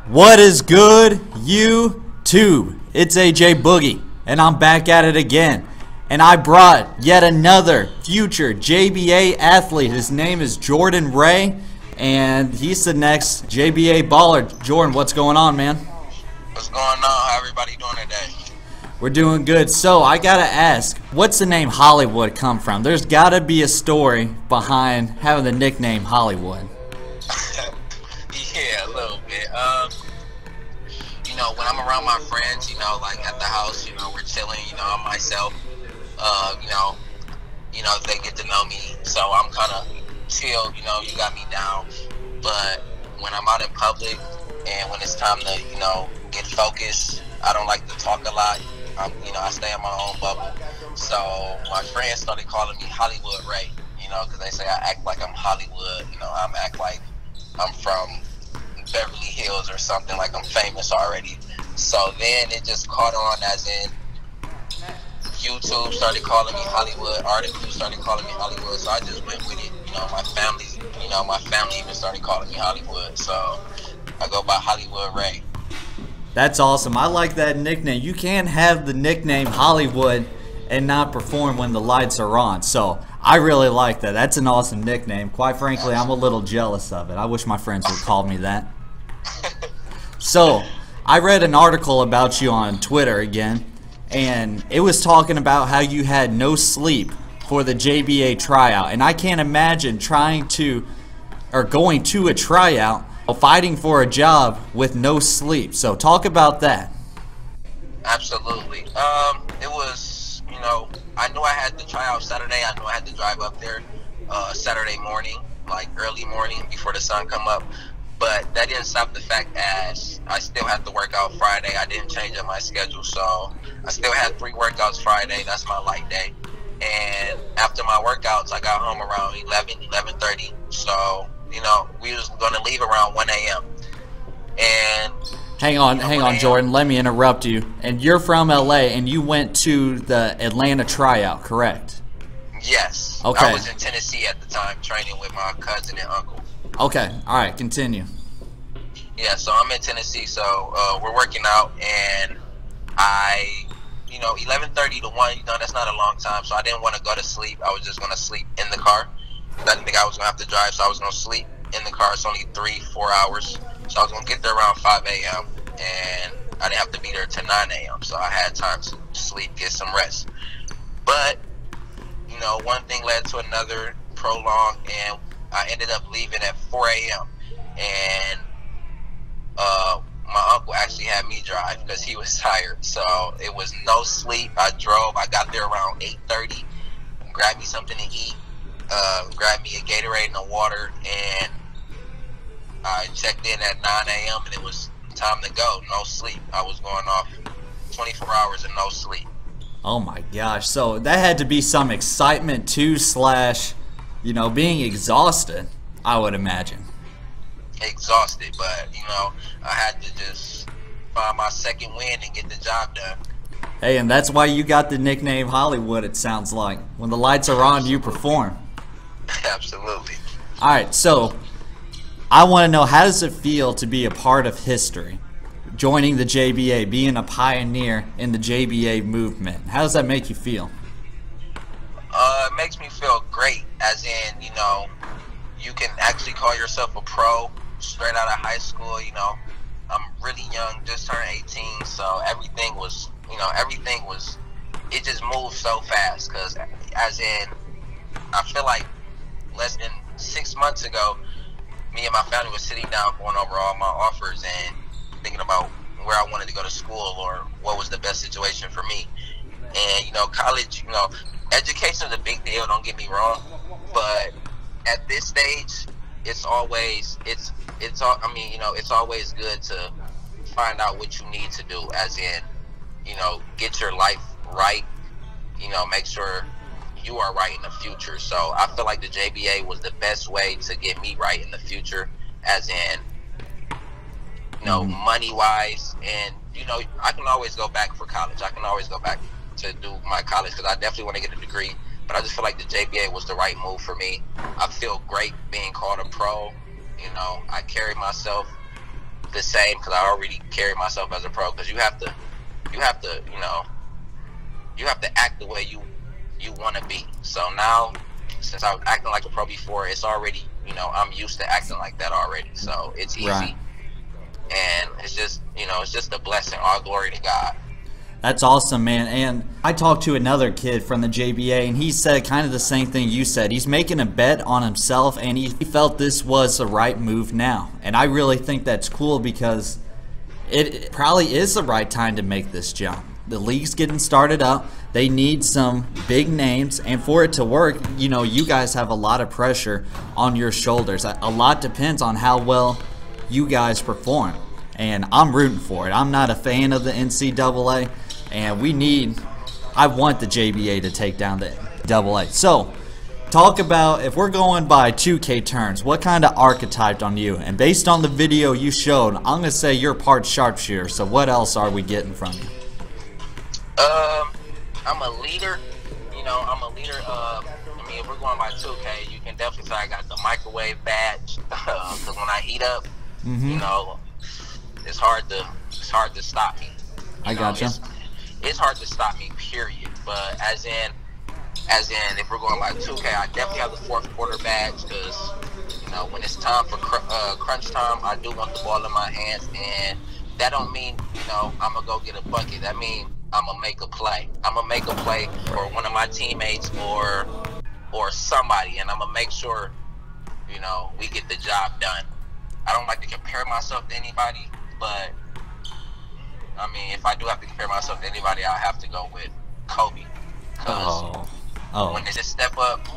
What is good, YouTube? It's AJ Boogie, and I'm back at it again. And I brought yet another future JBA athlete. His name is Jordan Ray, and he's the next JBA baller. Jordan, what's going on, man? What's going on? How everybody doing today? We're doing good. So I gotta ask, what's the name HollyWood come from? There's gotta be a story behind having the nickname HollyWood. Yeah, a little bit. You know, when I'm around my friends, you know, like at the house, you know, we're chilling, you know, I'm myself. They get to know me, so I'm kind of chill. You know, you got me down. But when I'm out in public and when it's time to, you know, get focused, I don't like to talk a lot. I stay in my own bubble. So my friends started calling me HollyWood Ray, you know, because they say I act like I'm Hollywood. You know, I act like I'm from Beverly Hills or something, like I'm famous already. So then it just caught on, as in YouTube started calling me HollyWood, articles started calling me HollyWood, so I just went with it. You know, my family even started calling me HollyWood, so I go by HollyWood Ray. That's awesome. I like that nickname. You can't have the nickname HollyWood and not perform when the lights are on. So I really like that. That's an awesome nickname. Quite frankly, I'm a little jealous of it. I wish my friends would call me that. So I read an article about you on Twitter again, and it was talking about how you had no sleep for the JBA tryout. And I can't imagine going to a tryout, fighting for a job with no sleep. So talk about that. Absolutely. It was, you know, I knew I had to try out Saturday. I knew I had to drive up there Saturday morning, like early morning before the sun come up. But that didn't stop the fact as I still had to work out Friday. I didn't change up my schedule, so I still had 3 workouts Friday. That's my light day. And after my workouts, I got home around 11:30. So, you know, we was going to leave around 1 a.m. And hang on, Jordan. Let me interrupt you. And you're from LA, and you went to the Atlanta tryout, correct? Yes. Okay. I was in Tennessee at the time, training with my cousin and uncle. Okay. All right. Continue. Yeah. So I'm in Tennessee. So we're working out, and 11:30 to 1. You know, that's not a long time. So I didn't want to go to sleep. I was just going to sleep in the car. I didn't think I was going to have to drive, so I was going to sleep in the car. It's only 3-4 hours. So I was going to get there around 5 a.m. and I didn't have to be there till 9 a.m. So I had time to sleep, get some rest. But, you know, one thing led to another, prolonged, and I ended up leaving at 4 a.m. And my uncle actually had me drive because he was tired. So it was no sleep. I drove. I got there around 8:30, grabbed me something to eat. Grabbed me a Gatorade and a water, and I checked in at 9 a.m. and it was time to go. No sleep. I was going off 24 hours and no sleep. Oh my gosh. So that had to be some excitement too, / being exhausted, I would imagine. Exhausted, but, you know, I had to just find my second win and get the job done. Hey, and that's why you got the nickname HollyWood, it sounds like. When the lights are on, you perform. Absolutely. All right, so I want to know, how does it feel to be a part of history, joining the JBA, being a pioneer in the JBA movement? How does that make you feel? It makes me feel great, as in, you know, you can actually call yourself a pro straight out of high school. You know, I'm really young, just turned 18, so everything was, it just moved so fast, because as in, I feel like less than 6 months ago, me and my family was sitting down going over all my offers and thinking about where I wanted to go to school or what was the best situation for me. And, you know, college, you know, education is a big deal, don't get me wrong, but at this stage, it's always good to find out what you need to do, as in, you know, get your life right, you know, make sure you are right in the future. So I feel like the JBA was the best way to get me right in the future, as in, you know, money-wise. And, you know, I can always go back for college. I can always go back to do my college, because I definitely want to get a degree. But I just feel like the JBA was the right move for me. I feel great being called a pro. You know, I carry myself the same because I already carry myself as a pro. Because you have to, you have to act the way you want to be. So now, since I was acting like a pro before, it's already, I'm used to acting like that already. So it's easy, right. And it's just, it's just a blessing. All glory to God. That's awesome, man. And I talked to another kid from the JBA, and he said kind of the same thing you said. He's making a bet on himself, and he felt this was the right move now. And I really think that's cool because it probably is the right time to make this jump. The league's getting started up. They need some big names, and for it to work, you guys have a lot of pressure on your shoulders. A lot depends on how well you guys perform, and I'm rooting for it. I'm not a fan of the NCAA, and I want the JBA to take down the AA. So, talk about, if we're going by 2K terms, what kind of archetype on you? And based on the video you showed, I'm going to say you're part sharpshooter, so what else are we getting from you? I'm a leader. I'm a leader. If we're going by 2K, you can definitely say I got the microwave badge. Because when I heat up, it's hard to stop me. I gotcha. It's hard to stop me, period. But as in, if we're going by 2K, I definitely have the fourth quarter badge because, when it's time for crunch time, I do want the ball in my hands, and that don't mean, I'm gonna go get a bucket. That means I'm gonna make a play. I'm gonna make a play for one of my teammates or somebody, and I'm gonna make sure, we get the job done. I don't like to compare myself to anybody, but if I do have to compare myself to anybody, I'll have to go with Kobe. Because when it's a step up,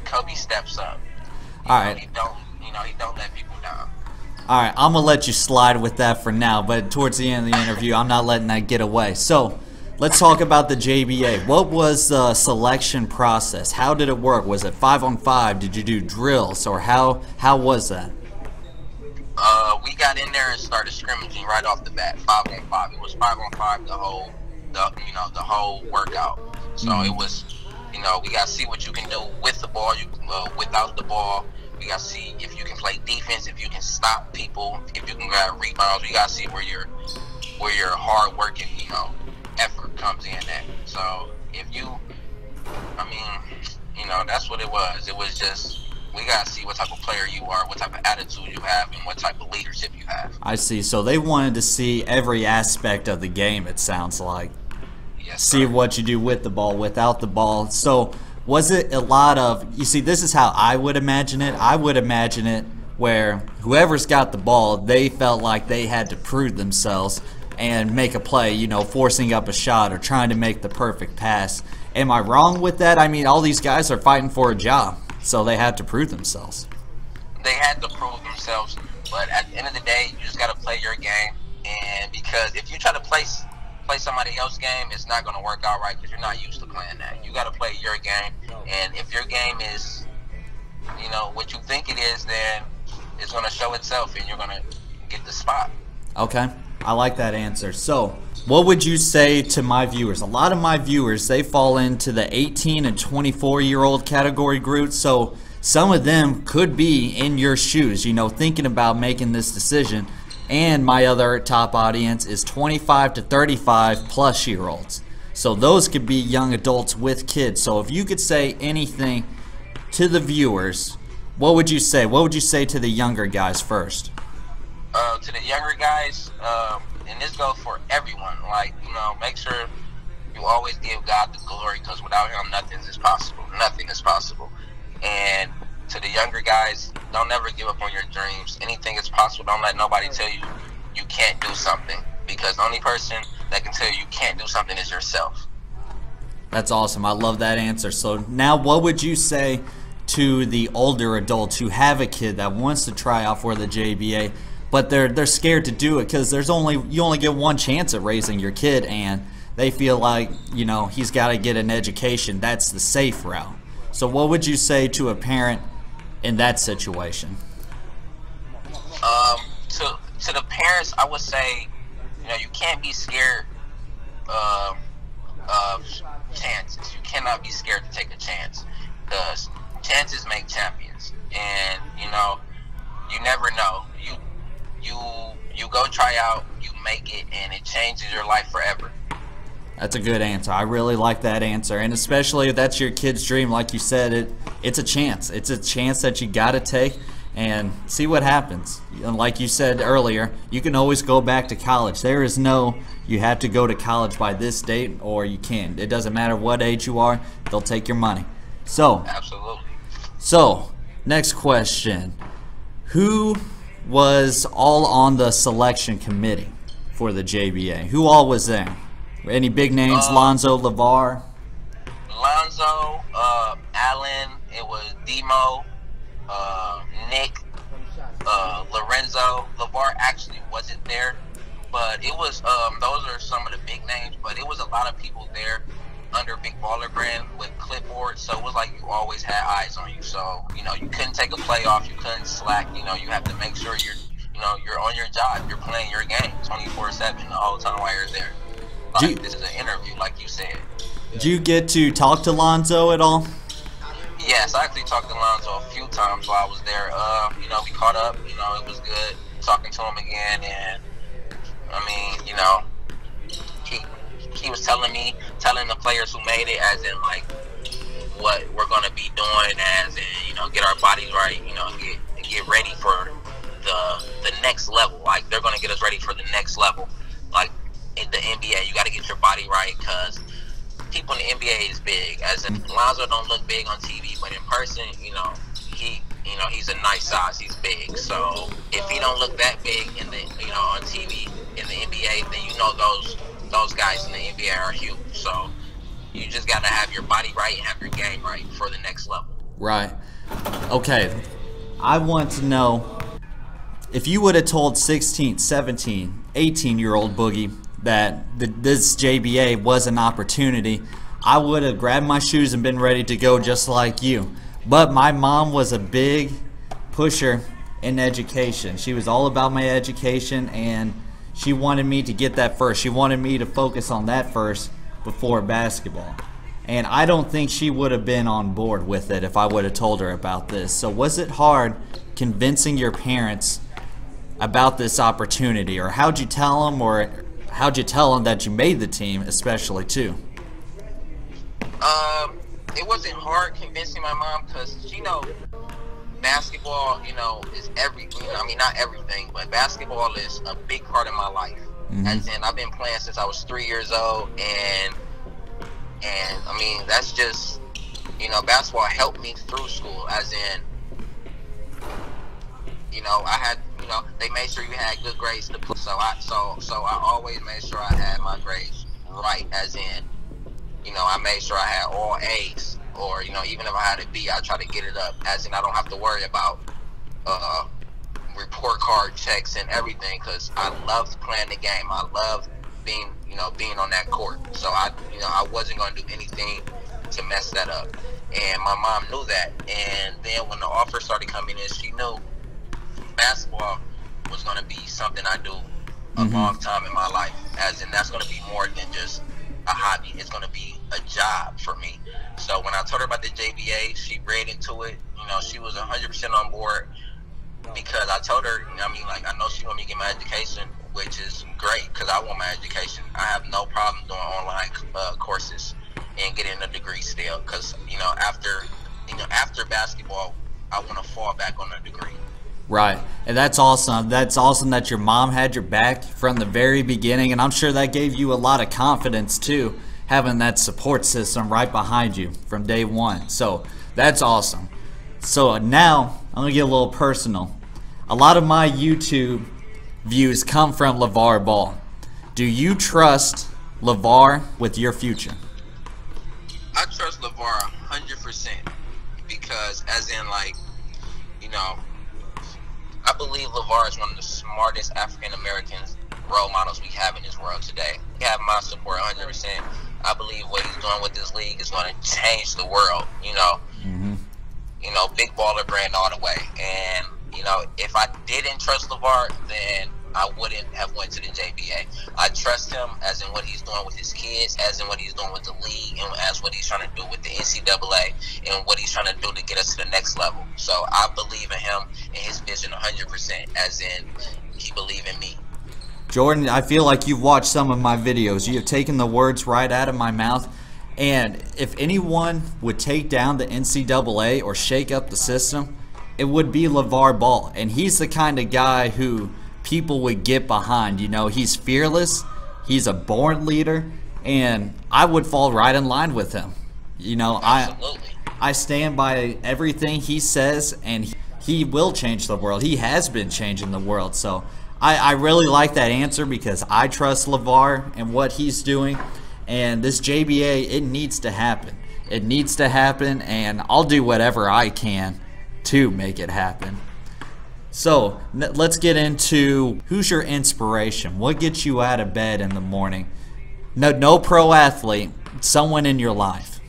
Kobe steps up. All right. He don't let people down. All right, I'm going to let you slide with that for now, but towards the end of the interview, I'm not letting that get away. So, let's talk about the JBA. What was the selection process? How did it work? Was it 5-on-5? Did you do drills, or how was that? We got in there and started scrimmaging right off the bat, 5-on-5. It was 5-on-5 the whole workout. So it was, we got to see what you can do with the ball, without the ball. We got to see if you can play defense, if you can stop people, if you can grab rebounds. We got to see where your hard working, effort comes in at. So if you, that's what it was. It was just, we got to see what type of player you are, what type of attitude you have, and what type of leadership you have. I see. So they wanted to see every aspect of the game, it sounds like. Yes, see sir. what you do with the ball, without the ball. So was it a lot of, you see, this is how I would imagine it. I would imagine it where whoever's got the ball, they felt like they had to prove themselves and make a play, forcing up a shot or trying to make the perfect pass. Am I wrong with that? All these guys are fighting for a job, so they had to prove themselves. They had to prove themselves, but at the end of the day, you just got to play your game. And because if you try to play somebody else's game, it's not going to work out right because you're not used to playing that. You got to play your game, and if your game is, what you think it is, then it's going to show itself, and you're going to get the spot. Okay, I like that answer. So, what would you say to my viewers? A lot of my viewers, they fall into the 18 and 24-year-old category group, so some of them could be in your shoes, thinking about making this decision. And my other top audience is 25 to 35 plus year olds. So those could be young adults with kids. So if you could say anything to the viewers, what would you say? What would you say to the younger guys first? To the younger guys, and this goes for everyone, make sure you always give God the glory, because without him, nothing is possible. Nothing is possible. And to the younger guys, don't ever give up on your dreams. Anything is possible. Don't let nobody tell you you can't do something, because the only person that can tell you can't do something is yourself. That's awesome. I love that answer. So now what would you say to the older adults who have a kid that wants to try out for the JBA, but they're scared to do it because you only get one chance at raising your kid, and they feel like, he's got to get an education. That's the safe route. So what would you say to a parent in that situation? To the parents, I would say, you can't be scared of chances. You cannot be scared to take a chance, because chances make champions, and you never know. You go try out, you make it, and it changes your life forever. That's a good answer. I really like that answer, and especially if that's your kid's dream, like you said, it's a chance. It's a chance that you got to take and see what happens. And like you said earlier, you can always go back to college. There is no, you have to go to college by this date or you can't. It doesn't matter what age you are, they'll take your money. So, absolutely. So, next question. Who was all on the selection committee for the JBA? Who all was there? Any big names? Lonzo, LaVar? Lonzo, Allen, it was Demo, Nick, Lorenzo. LaVar actually wasn't there, but it was, those are some of the big names, but it was a lot of people there under Big Baller Brand with clipboards, so it was like you always had eyes on you. So, you know, you couldn't take a play off, you couldn't slack, you know, you have to make sure you're on your job, you're playing your game 24/7 the whole time while you're there. Like, this is an interview, like you said. Did you get to talk to Lonzo at all? Yes, I actually talked to Lonzo a few times while I was there. You know, we caught up, you know, it was good talking to him again, and I mean, you know, he was telling the players who made it, as in like what we're gonna be doing, as in, you know, get our bodies right, you know, get ready for the next level. Like, they're gonna get us ready for the next level. Like in the NBA, you got to get your body right, because people in the NBA is big. As in, Lonzo don't look big on TV, but in person, you know, he's a nice size. He's big. So if he don't look that big in the, you know, on TV in the NBA, then you know those guys in the NBA are huge. So you just got to have your body right and have your game right for the next level. Right. Okay. I want to know, if you would have told 16, 17, 18-year-old Boogie that this JBA was an opportunity, I would have grabbed my shoes and been ready to go just like you. But my mom was a big pusher in education. She was all about my education, and she wanted me to get that first. She wanted me to focus on that first before basketball. And I don't think she would have been on board with it if I would have told her about this. So was it hard convincing your parents about this opportunity, or how'd you tell them, that you made the team, especially too? It wasn't hard convincing my mom, because she knows basketball, you know, is everything. I mean, not everything, but basketball is a big part of my life. As in, I've been playing since I was 3 years old, and I mean, that's just, you know, basketball helped me through school. As in, you know, I had, you know, they made sure you had good grades to play. So I always made sure I had my grades right. As in, you know, I made sure I had all A's, or, you know, even if I had a B, I try to get it up. As in, I don't have to worry about report card checks and everything, because I loved playing the game. I loved being on that court. So I wasn't going to do anything to mess that up. And my mom knew that. And then when the offer started coming in, she knew basketball was going to be something I do a long time in my life. As in, that's going to be more than just a hobby. It's going to be a job for me. So when I told her about the JBA, she read into it. You know, she was 100% on board, because I told her, I mean, like, I know she want me to get my education, which is great, because I want my education. I have no problem doing online courses and getting a degree still, because, you know, after basketball, I want to fall back on a degree. Right, and that's awesome. That's awesome that your mom had your back from the very beginning, and I'm sure that gave you a lot of confidence too, having that support system right behind you from day one. So that's awesome. So now I'm gonna get a little personal. A lot of my YouTube views come from LaVar Ball. Do you trust LaVar with your future? I trust LaVar 100%, because, as in, like, you know, I believe LaVar is one of the smartest African Americans role models we have in this world today. He have my support 100%. I believe what he's doing with this league is going to change the world. You know, you know, Big Baller Brand all the way. And, you know, if I didn't trust LaVar, then I wouldn't have went to the JBA. I trust him as in what he's doing with his kids, as in what he's doing with the league, and as what he's trying to do with the NCAA, and what he's trying to do to get us to the next level. So I believe in him and his vision 100%, as in he believe in me. Jordan, I feel like you've watched some of my videos. You have taken the words right out of my mouth. And if anyone would take down the NCAA or shake up the system, it would be LaVar Ball. And he's the kind of guy who people would get behind. You know, he's fearless. He's a born leader. And I would fall right in line with him. You know, I stand by everything he says, and he will change the world. He has been changing the world. So I really like that answer because I trust LaVar and what he's doing. And this JBA, it needs to happen. It needs to happen, and I'll do whatever I can to make it happen. So let's get into who's your inspiration. What gets you out of bed in the morning? No pro athlete, someone in your life.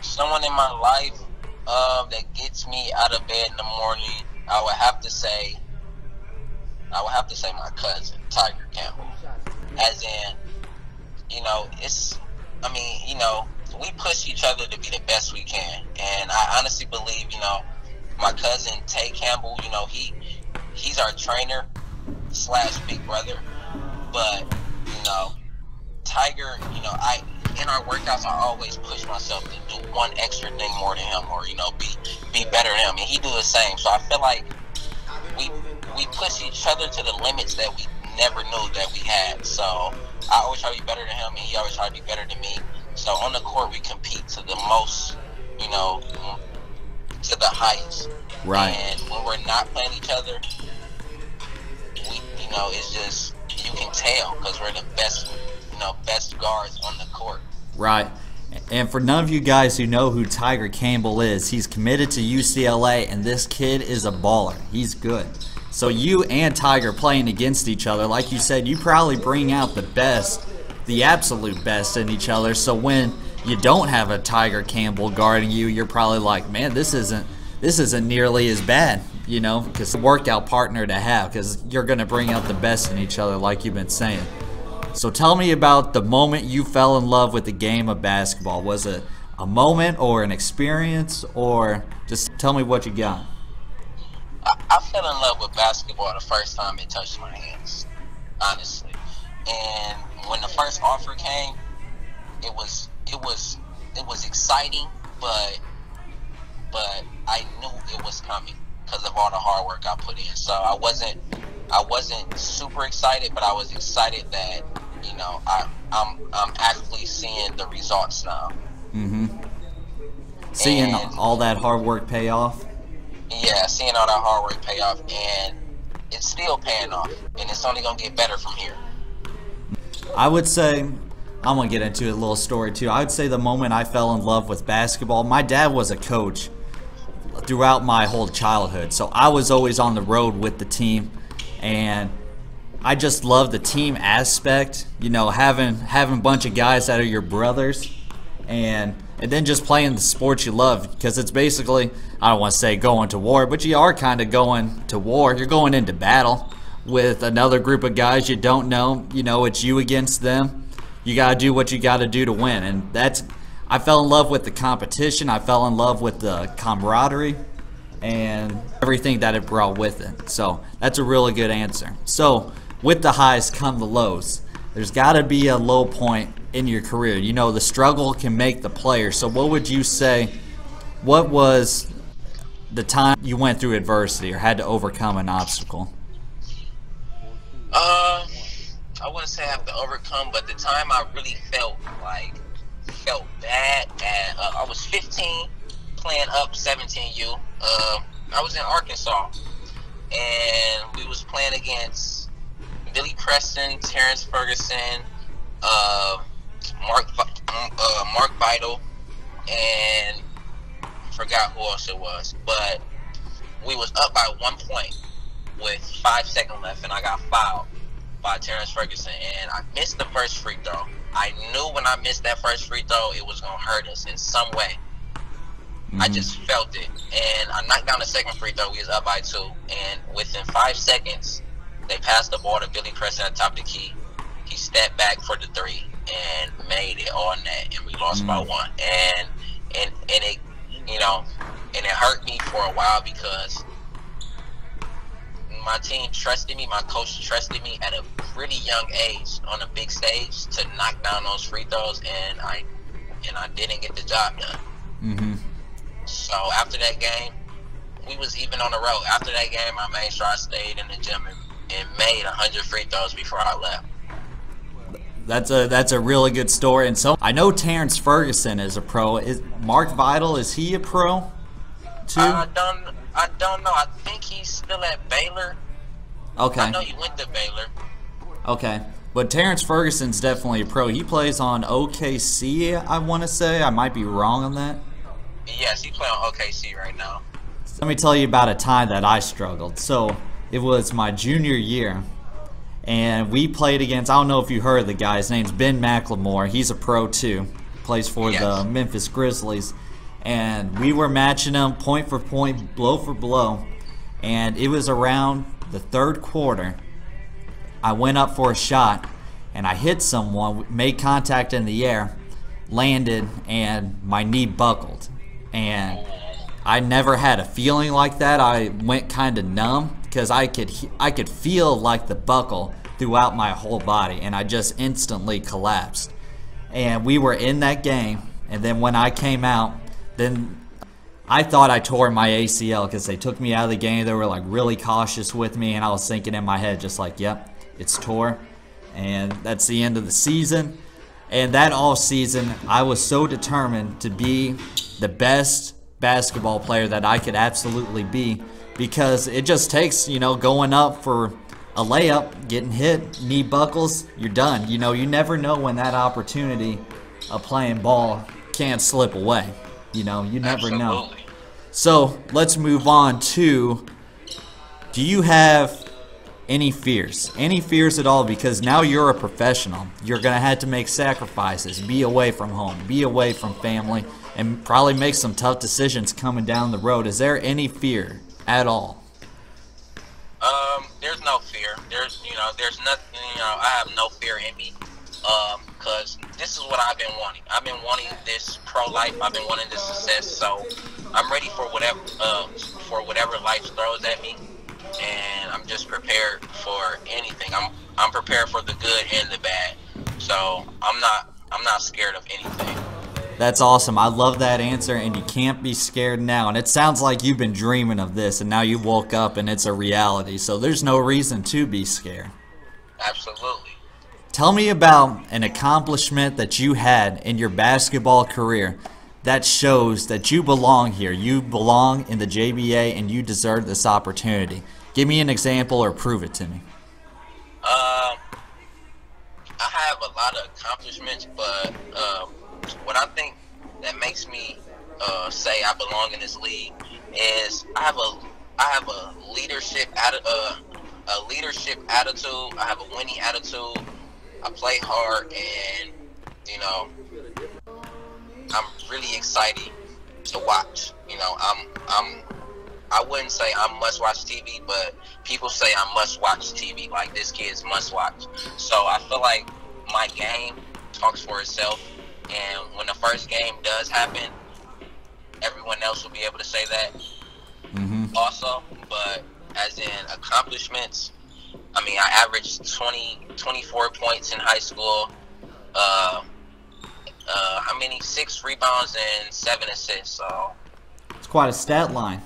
Someone in my life that gets me out of bed in the morning, I would have to say my cousin, Tiger Campbell. As in, you know, we push each other to be the best we can. And I honestly believe, you know, my cousin, Tay Campbell, you know, he's our trainer / big brother. But, you know, Tiger, you know, in our workouts, I always push myself to do one extra thing more than him, or, you know, be better than him. And he do the same. So I feel like we push each other to the limits that we never knew that we had. So I always try to be better than him, and he always try to be better than me. So on the court, we compete to the most, you know, to the highest. Right. And when we're not playing each other, you know, it's just, you can tell because we're the best, you know, best guards on the court. Right. And for none of you guys who know who Tiger Campbell is, he's committed to UCLA, and this kid is a baller. He's good. So you and Tiger playing against each other, like you said, you probably bring out the best, the absolute best in each other. So when you don't have a Tiger Campbell guarding you, you're probably like, man, this isn't nearly as bad, you know, because workout partner to have, because you're going to bring out the best in each other, like you've been saying. So tell me about the moment you fell in love with the game of basketball. Was it a moment or an experience, or just tell me what you got? I fell in love with basketball the first time it touched my hands, honestly. And when the first offer came, it was exciting, but I knew it was coming because of all the hard work I put in. So I wasn't super excited, but I was excited that, you know, I'm actually seeing the results now. Mm-hmm. Seeing all that hard work pay off. Yeah, seeing all that hard work pay off, and it's still paying off, and it's only gonna get better from here. I would say, I'm gonna get into a little story too. I would say the moment I fell in love with basketball, my dad was a coach throughout my whole childhood, so I was always on the road with the team, and I just love the team aspect. You know, having a bunch of guys that are your brothers, and then just playing the sports you love, because it's basically, I don't want to say going to war, but you are kind of going to war. You're going into battle with another group of guys you don't know. You know, it's you against them. You got to do what you got to do to win, and I fell in love with the competition. I fell in love with the camaraderie and everything that it brought with it. So that's a really good answer. So with the highs come the lows. There's got to be a low point in your career. You know, the struggle can make the player. So what would you say, what was the time you went through adversity or had to overcome an obstacle? I wouldn't say I have to overcome, but the time I really felt bad. I was 15, playing up 17U. I was in Arkansas, and we was playing against Billy Preston, Terrence Ferguson, Mark Vital, and forgot who else it was. But we was up by 1 point with 5 seconds left, and I got fouled by Terrence Ferguson, and I missed the first free throw. I knew when I missed that first free throw, it was going to hurt us in some way. Mm-hmm. I just felt it, and I knocked down the second free throw. We was up by 2, and within 5 seconds, they passed the ball to Billy Preston at the top of the key. He stepped back for the 3 and made it all net, and we lost by 1. And it, you know, and it hurt me for a while because my team trusted me. My coach trusted me at a pretty young age on a big stage to knock down those free throws, and I didn't get the job done. Mm-hmm. So after that game, we was even on the road. After that game, I made sure I stayed in the gym and made 100 free throws before I left. That's a really good story. And so I know Terrence Ferguson is a pro. Is Mark Vidal, is he a pro too? I don't know. I think he's still at Baylor. Okay. I know he went to Baylor. Okay. But Terrence Ferguson's definitely a pro. He plays on OKC, I want to say. I might be wrong on that. Yes, he plays on OKC right now. Let me tell you about a time that I struggled. So it was my junior year, and we played against, I don't know if you heard of the guy. His name's Ben McLemore. He's a pro too. Plays for the Memphis Grizzlies. And we were matching him point for point, blow for blow. And it was around the third quarter. I went up for a shot, and I hit someone, made contact in the air, landed, and my knee buckled. And I never had a feeling like that. I went kind of numb because I could feel like the buckle throughout my whole body, and I just instantly collapsed. And we were in that game, and then when I came out, then I thought I tore my ACL because they took me out of the game. They were like really cautious with me, and I was thinking in my head just like, yep, it's tore, and that's the end of the season. And that off season, I was so determined to be the best basketball player that I could absolutely be, because it just takes, going up for a layup, getting hit, knee buckles, you're done. You never know when that opportunity of playing ball can't slip away. You never know. So let's move on to, do you have any fears? Any fears at all? Because now you're a professional. You're going to have to make sacrifices, be away from home, be away from family, and probably make some tough decisions coming down the road. Is there any fear at all? There's no fear. There's nothing, I have no fear in me. Because this is what I've been wanting. I've been wanting this pro life. I've been wanting this success. So I'm ready for whatever life throws at me, and I'm just prepared for anything. I'm prepared for the good and the bad. So I'm not scared of anything. That's awesome. I love that answer, and you can't be scared now. And it sounds like you've been dreaming of this, and now you woke up and it's a reality. So there's no reason to be scared. Absolutely. Tell me about an accomplishment that you had in your basketball career that shows that you belong here. You belong in the JBA, and you deserve this opportunity. Give me an example or prove it to me. I have a lot of accomplishments, but what I think that makes me say I belong in this league is I have a leadership attitude. I have a winning attitude. I play hard, and I'm really excited to watch. I wouldn't say I'm must-watch TV, but people say I'm must-watch TV. Like, this kid's must-watch. So I feel like my game talks for itself, and when the first game does happen, everyone else will be able to say that also. But as in accomplishments, I averaged 24 points in high school. 6 rebounds and 7 assists. So it's quite a stat line.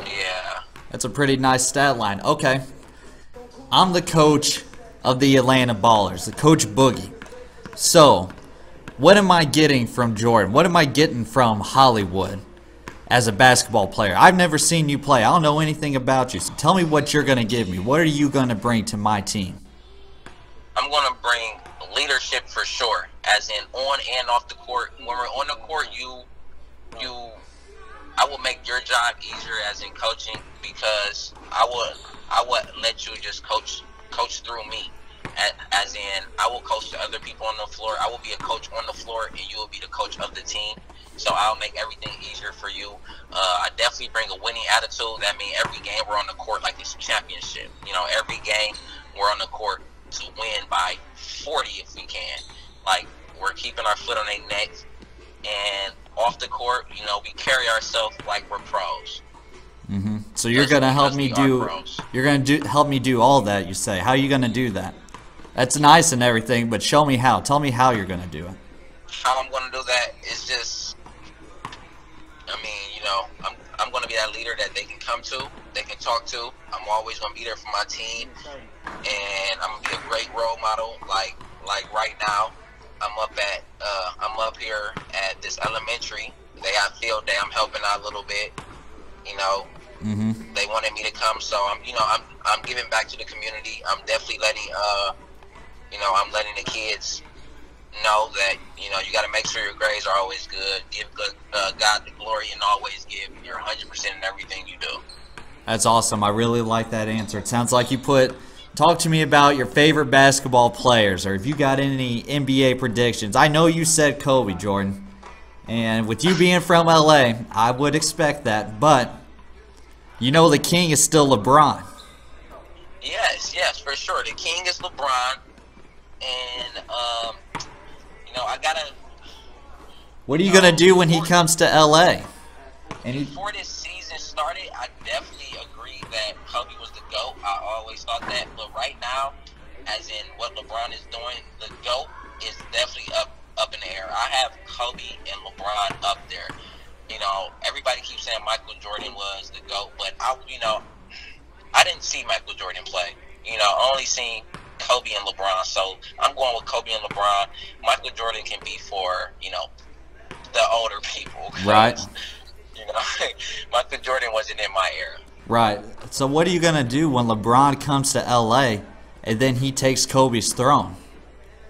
Yeah. That's a pretty nice stat line. Okay. I'm the coach of the Atlanta Ballers, the Coach Boogie. So, what am I getting from Jordan? What am I getting from HollyWood as a basketball player? I've never seen you play. I don't know anything about you. So tell me what you're going to give me. What are you going to bring to my team? I'm going to bring leadership for sure, as in on and off the court. When we're on the court, I will make your job easier as in coaching, because I would let you just coach through me. As in, I will coach the other people on the floor. I will be a coach on the floor, and you will be the coach of the team. So I'll make everything easier for you. I definitely bring a winning attitude. That means every game we're on the court like it's a championship. Every game we're on the court to win by 40 if we can. Like, we're keeping our foot on their neck. And off the court, we carry ourselves like we're pros. So you're gonna help me do. pros. You're gonna help me do all that. You say. How are you gonna do that? That's nice and everything, but show me how. Tell me how you're gonna do it. How I'm gonna do that is just, I mean, you know, I'm gonna be that leader that they can come to, they can talk to. I'm always gonna be there for my team, and I'm gonna be a great role model. Like right now, I'm up here at this elementary. They have field day. I'm helping out a little bit. You know, they wanted me to come, so I'm giving back to the community. I'm definitely letting I'm letting the kids know that, you know, you got to make sure your grades are always good. Give God the glory and always give your 100% in everything you do. That's awesome. I really like that answer. It sounds like you talk to me about your favorite basketball players, or if you got any NBA predictions. I know you said Kobe, Jordan. And with you being from LA, I would expect that. But you know the king is still LeBron. Yes, for sure. The king is LeBron. And, you know, I got to... What are you going to do when he comes to LA? Before this season started, I definitely agreed that Kobe was the GOAT. I always thought that. But right now, as in what LeBron is doing, the GOAT is definitely up in the air. I have Kobe and LeBron up there. You know, everybody keeps saying Michael Jordan was the GOAT, but I didn't see Michael Jordan play. You know, I only seen Kobe and LeBron, so I'm going with Kobe and LeBron. Michael Jordan can be for, you know, the older people. Right. You know, Michael Jordan wasn't in my era. Right. So what are you going to do when LeBron comes to LA and then he takes Kobe's throne?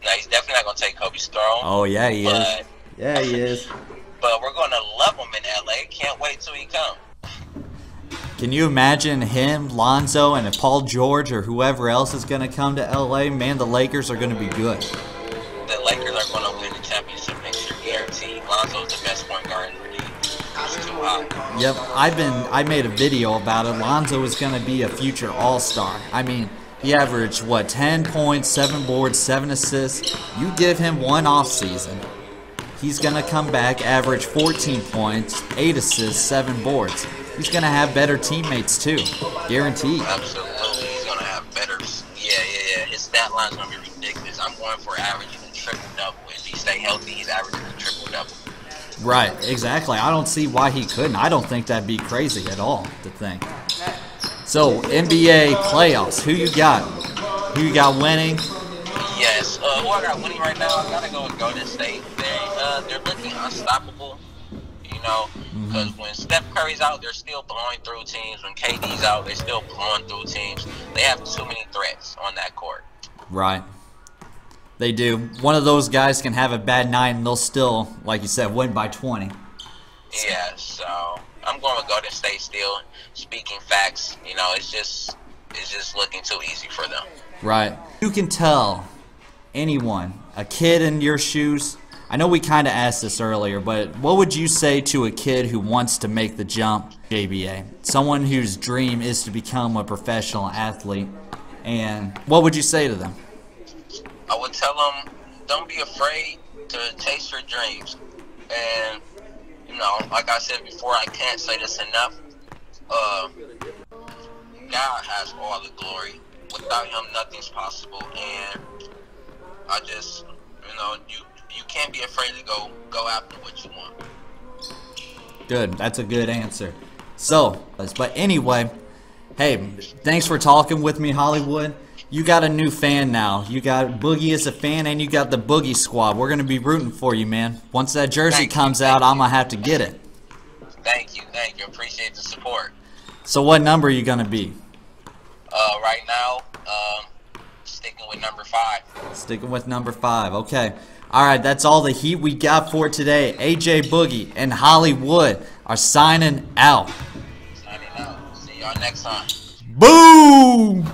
No, he's definitely not going to take Kobe's throne. Oh, yeah, he is. Yeah, he is. But we're going to love him in LA. Can't wait till he comes. Can you imagine him, Lonzo, and if Paul George or whoever else is going to come to LA? Man, the Lakers are going to be good. The Lakers are going to win the championship next year, guaranteed. Lonzo's the best point guard in the league. He's too high. Yep, I made a video about it. Lonzo is going to be a future all-star. I mean, he averaged, 10 points, 7 boards, 7 assists. You give him one off season, he's going to come back, average 14 points, 8 assists, 7 boards. He's going to have better teammates, too. Guaranteed. Absolutely. He's going to have better. Yeah. His stat line's going to be ridiculous. I'm going for averaging a triple-double. If he stay healthy, he's averaging a triple-double. Right, exactly. I don't see why he couldn't. I don't think that'd be crazy at all to think. So, NBA playoffs. Who you got? Who you got winning? Yes. Who I got winning right now? I got to go with Golden State. They're looking unstoppable. You know, because when Steph Curry's out, they're still blowing through teams. When KD's out, they're still blowing through teams. They have too many threats on that court. Right. They do. One of those guys can have a bad night, and they'll still, like you said, win by 20. Yeah, so I'm going with Golden State still. Speaking facts, you know, it's just looking too easy for them. Right. You can tell anyone, a kid in your shoes. I know we kind of asked this earlier, but what would you say to a kid who wants to make the jump, JBA? Someone whose dream is to become a professional athlete, and what would you say to them? I would tell them, don't be afraid to chase your dreams. And, you know, like I said before, I can't say this enough. God has all the glory. Without him, nothing's possible. And I just, you know, you can't be afraid to go after what you want. Good. That's a good answer. So, but anyway, hey, thanks for talking with me, HollyWood. You got a new fan now. You got Boogie as a fan, and you got the Boogie squad. We're going to be rooting for you, man. Once that jersey comes out, I'm going to have to get it. Thank you. Appreciate the support. So what number are you going to be? Right now, sticking with number 5. Sticking with number 5. Okay. All right, that's all the heat we got for today. AJ Boogie and HollyWood are signing out. See y'all next time. Boom!